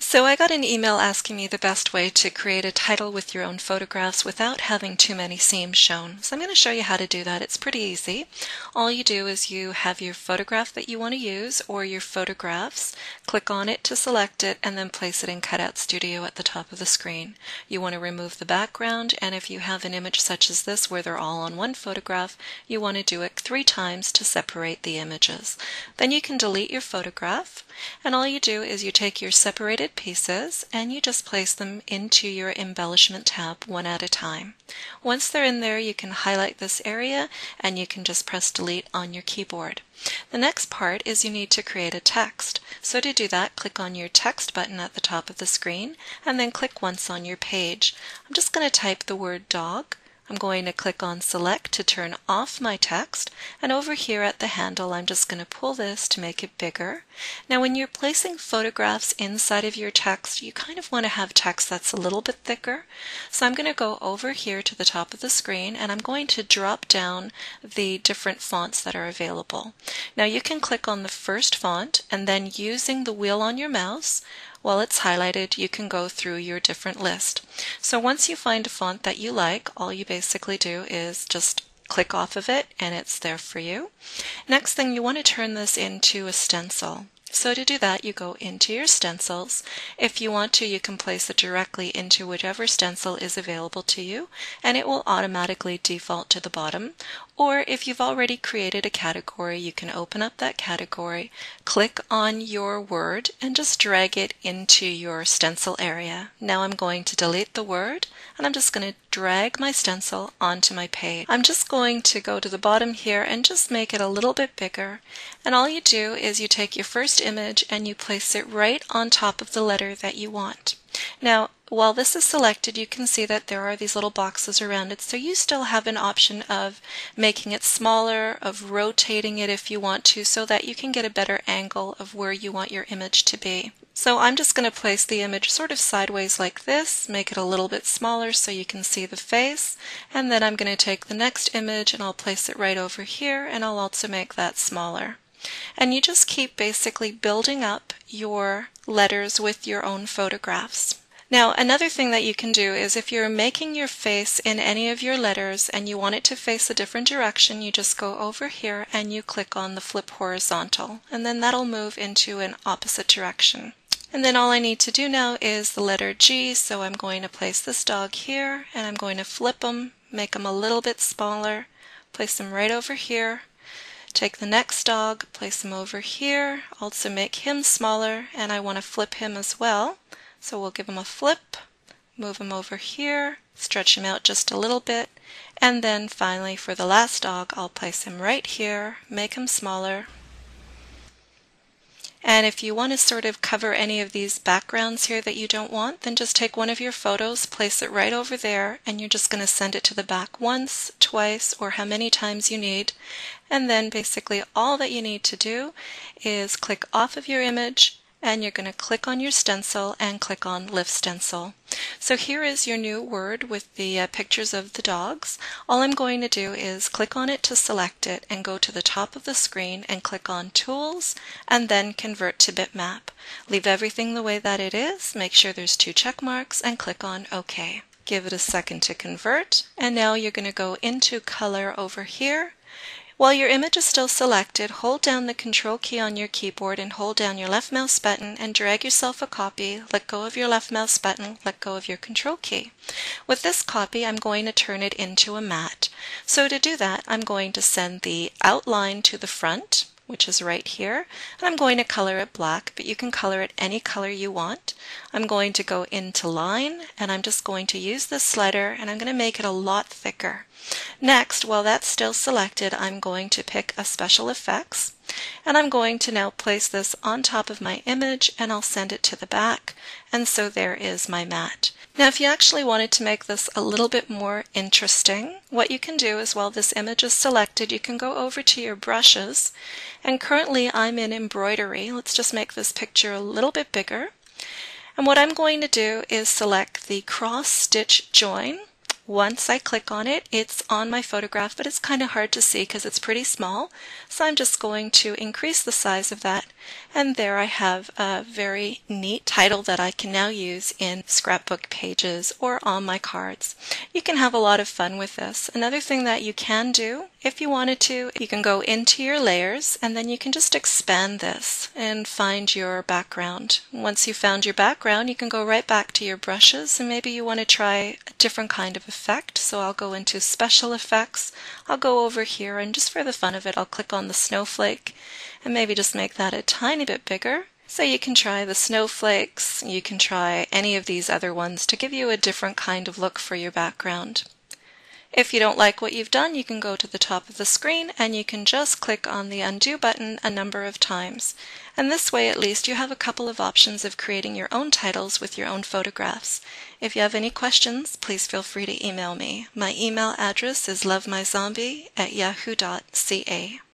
So I got an email asking me the best way to create a title with your own photographs without having too many seams shown. So I'm going to show you how to do that. It's pretty easy. All you do is you have your photograph that you want to use or your photographs, click on it to select it, and then place it in Cutout Studio at the top of the screen. You want to remove the background, and if you have an image such as this where they're all on one photograph, you want to do it 3 times to separate the images. Then you can delete your photograph, and all you do is you take your separated pieces and you just place them into your embellishment tab one at a time. Once they're in there, you can highlight this area and you can just press delete on your keyboard. The next part is you need to create a text. So to do that, click on your text button at the top of the screen and then click once on your page. I'm just going to type the word dog. I'm going to click on select to turn off my text, and over here at the handle I'm just going to pull this to make it bigger. Now when you're placing photographs inside of your text, you kind of want to have text that's a little bit thicker. So I'm going to go over here to the top of the screen and I'm going to drop down the different fonts that are available. Now you can click on the first font and then using the wheel on your mouse, while it's highlighted, you can go through your different list. So once you find a font that you like, all you basically do is just click off of it and it's there for you. Next thing, you want to turn this into a stencil. So to do that, you go into your stencils. If you want to, you can place it directly into whichever stencil is available to you, and it will automatically default to the bottom. Or if you've already created a category, you can open up that category, click on your word, and just drag it into your stencil area. Now I'm going to delete the word, and I'm just going to drag my stencil onto my page. I'm just going to go to the bottom here and just make it a little bit bigger. And all you do is you take your first image and you place it right on top of the letter that you want. Now, while this is selected, you can see that there are these little boxes around it, so you still have an option of making it smaller, of rotating it if you want to, so that you can get a better angle of where you want your image to be. So I'm just going to place the image sort of sideways like this, make it a little bit smaller so you can see the face, and then I'm going to take the next image and I'll place it right over here, and I'll also make that smaller. And you just keep basically building up your letters with your own photographs. Now, another thing that you can do is if you're making your face in any of your letters and you want it to face a different direction, you just go over here and you click on the flip horizontal, and then that'll move into an opposite direction. And then all I need to do now is the letter G, so I'm going to place this dog here and I'm going to flip him, make him a little bit smaller, place him right over here. Take the next dog, place him over here, also make him smaller, and I want to flip him as well. So we'll give him a flip, move him over here, stretch him out just a little bit, and then finally for the last dog, I'll place him right here, make him smaller. And if you want to sort of cover any of these backgrounds here that you don't want, then just take one of your photos, place it right over there, and you're just going to send it to the back once, twice, or how many times you need. And then basically all that you need to do is click off of your image, and you're going to click on your stencil and click on Lift Stencil. So here is your new word with the pictures of the dogs. All I'm going to do is click on it to select it and go to the top of the screen and click on Tools and then Convert to Bitmap. Leave everything the way that it is, make sure there's 2 check marks, and click on OK. Give it a second to convert, and now you're going to go into Color over here. While your image is still selected, hold down the Control key on your keyboard and hold down your left mouse button and drag yourself a copy. Let go of your left mouse button, let go of your Control key. With this copy, I'm going to turn it into a matte. So to do that, I'm going to send the outline to the front, which is right here, and I'm going to color it black, but you can color it any color you want. I'm going to go into line, and I'm just going to use this slider, and I'm going to make it a lot thicker. Next, while that's still selected, I'm going to pick a Special Effects, and I'm going to now place this on top of my image, and I'll send it to the back, and so there is my matte. Now if you actually wanted to make this a little bit more interesting, what you can do is while this image is selected, you can go over to your brushes, and currently I'm in embroidery. Let's just make this picture a little bit bigger. And what I'm going to do is select the cross stitch join, Once I click on it, it's on my photograph, but it's kind of hard to see because it's pretty small. So I'm just going to increase the size of that. And there I have a very neat title that I can now use in scrapbook pages or on my cards. You can have a lot of fun with this. Another thing that you can do, if you wanted to, you can go into your layers and then you can just expand this and find your background. Once you've found your background, you can go right back to your brushes and maybe you want to try a different kind of effect. So I'll go into special effects. I'll go over here and just for the fun of it, I'll click on the snowflake and maybe just make that a tiny bit bigger. So you can try the snowflakes, you can try any of these other ones to give you a different kind of look for your background. If you don't like what you've done, you can go to the top of the screen and you can just click on the undo button a number of times. And this way at least you have a couple of options of creating your own titles with your own photographs. If you have any questions, please feel free to email me. My email address is lovemyzombie@yahoo.ca.